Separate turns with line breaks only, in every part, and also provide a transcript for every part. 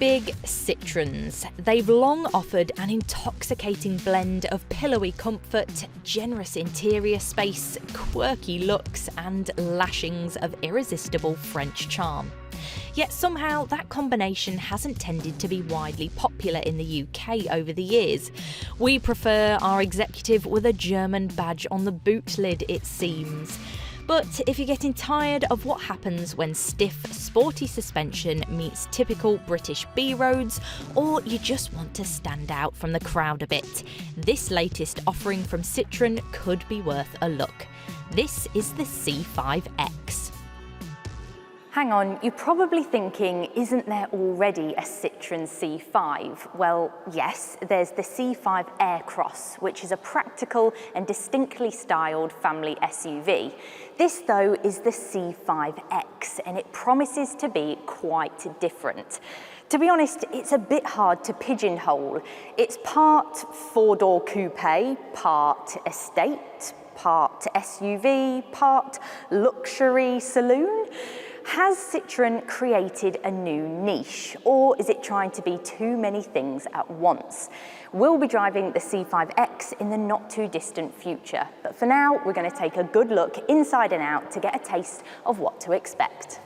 Big Citroens. They've long offered an intoxicating blend of pillowy comfort, generous interior space, quirky looks, and lashings of irresistible French charm. Yet somehow that combination hasn't tended to be widely popular in the UK over the years. We prefer our executive with a German badge on the boot lid, it seems. But if you're getting tired of what happens when stiff, sporty suspension meets typical British B-roads, or you just want to stand out from the crowd a bit, this latest offering from Citroen could be worth a look. This is the C5 X.
Hang on, you're probably thinking, isn't there already a Citroen C5? Well, yes, there's the C5 Aircross, which is a practical and distinctly styled family SUV. This, though, is the C5 X, and it promises to be quite different. To be honest, it's a bit hard to pigeonhole. It's part four-door coupe, part estate, part SUV, part luxury saloon. Has Citroen created a new niche, or is it trying to be too many things at once? We'll be driving the C5 X in the not too distant future, but for now we're going to take a good look inside and out to get a taste of what to expect.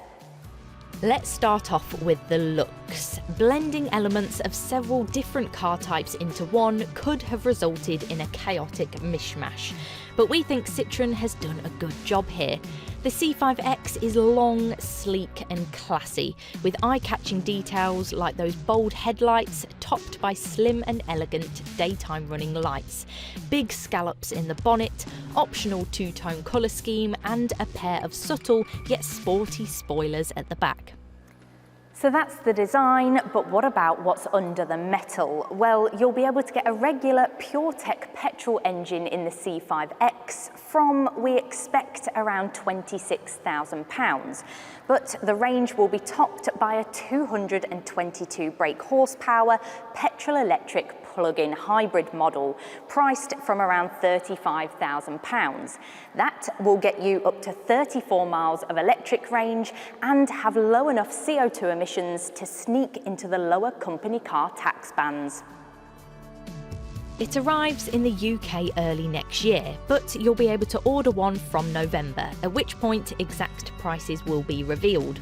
Let's start off with the looks. Blending elements of several different car types into one could have resulted in a chaotic mishmash, but we think Citroen has done a good job here. The C5 X is long, sleek and classy, with eye-catching details like those bold headlights topped by slim and elegant daytime running lights, big scallops in the bonnet, optional two-tone colour scheme and a pair of subtle yet sporty spoilers at the back.
So that's the design, but what about what's under the metal? Well, you'll be able to get a regular PureTech petrol engine in the C5 X from, we expect, around £26,000. But the range will be topped by a 222 brake horsepower petrol-electric plug-in hybrid model, priced from around £35,000. That will get you up to 34 miles of electric range and have low enough CO2 emissions to sneak into the lower company car tax bands.
It arrives in the UK early next year, but you'll be able to order one from November, at which point exact prices will be revealed.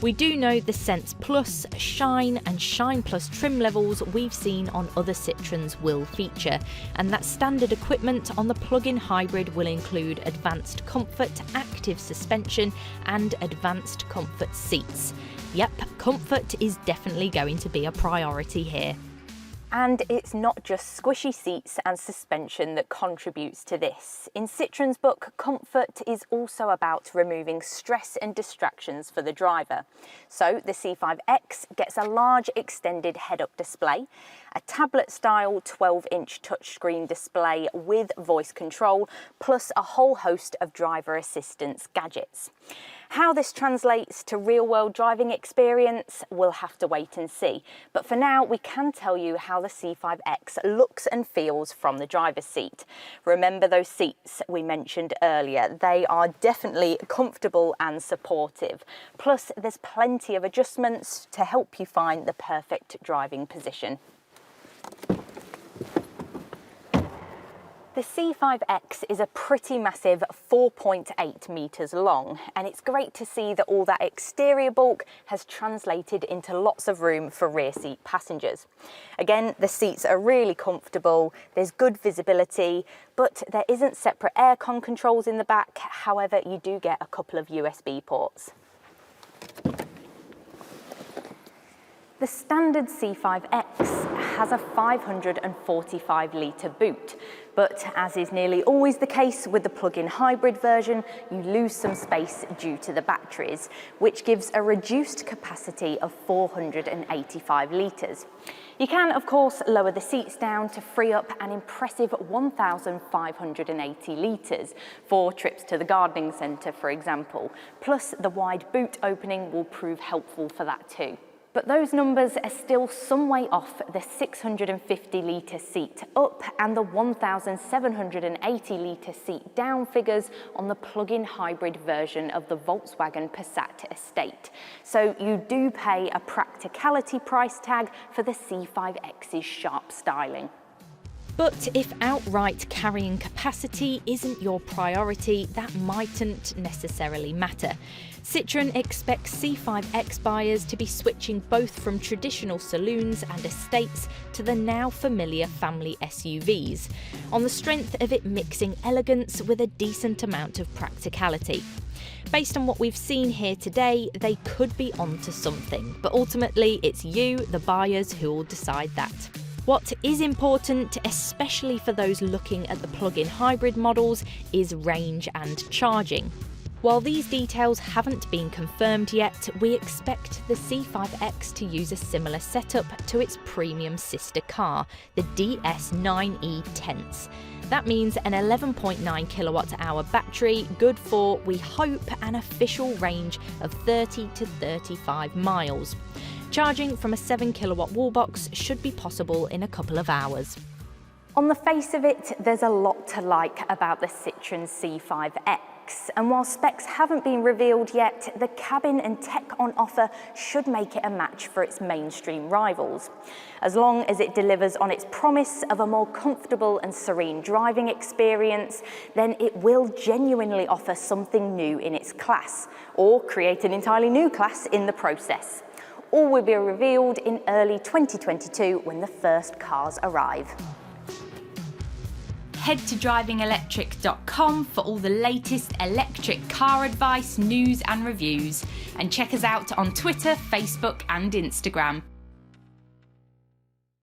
We do know the Sense Plus, Shine and Shine Plus trim levels we've seen on other Citroens will feature, and that standard equipment on the plug-in hybrid will include advanced comfort, active suspension and advanced comfort seats. Yep, comfort is definitely going to be a priority here.
And it's not just squishy seats and suspension that contributes to this. In Citroen's book, comfort is also about removing stress and distractions for the driver. So the C5 X gets a large extended head-up display, a tablet-style 12-inch touchscreen display with voice control, plus a whole host of driver assistance gadgets. How this translates to real-world driving experience, we'll have to wait and see. But for now, we can tell you how the C5 X looks and feels from the driver's seat. Remember those seats we mentioned earlier? They are definitely comfortable and supportive. Plus, there's plenty of adjustments to help you find the perfect driving position. The C5 X is a pretty massive 4.8 metres long, and it's great to see that all that exterior bulk has translated into lots of room for rear seat passengers. Again, the seats are really comfortable, there's good visibility, but there isn't separate aircon controls in the back. However, you do get a couple of USB ports. The standard C5 X has a 545-litre boot, but as is nearly always the case with the plug-in hybrid version, you lose some space due to the batteries, which gives a reduced capacity of 485 litres. You can, of course, lower the seats down to free up an impressive 1,580 litres for trips to the gardening centre, for example. Plus, the wide boot opening will prove helpful for that too. But those numbers are still some way off the 650-litre seat up and the 1,780-litre seat down figures on the plug-in hybrid version of the Volkswagen Passat estate. So you do pay a practicality price tag for the C5 X's sharp styling.
But if outright carrying capacity isn't your priority, that mightn't necessarily matter. Citroen expects C5 X buyers to be switching both from traditional saloons and estates to the now familiar family SUVs, on the strength of it mixing elegance with a decent amount of practicality. Based on what we've seen here today, they could be onto something, but ultimately it's you, the buyers, who will decide that. What is important, especially for those looking at the plug-in hybrid models, is range and charging. While these details haven't been confirmed yet, we expect the C5 X to use a similar setup to its premium sister car, the DS9e Tense. That means an 11.9 kilowatt-hour battery, good for, we hope, an official range of 30 to 35 miles. Charging from a 7 kilowatt wall box should be possible in a couple of hours.
On the face of it, there's a lot to like about the Citroen C5 X, and while specs haven't been revealed yet, the cabin and tech on offer should make it a match for its mainstream rivals. As long as it delivers on its promise of a more comfortable and serene driving experience, then it will genuinely offer something new in its class, or create an entirely new class in the process. All will be revealed in early 2022 when the first cars arrive.
Head to DrivingElectric.com for all the latest electric car advice, news and reviews. And check us out on Twitter, Facebook and Instagram.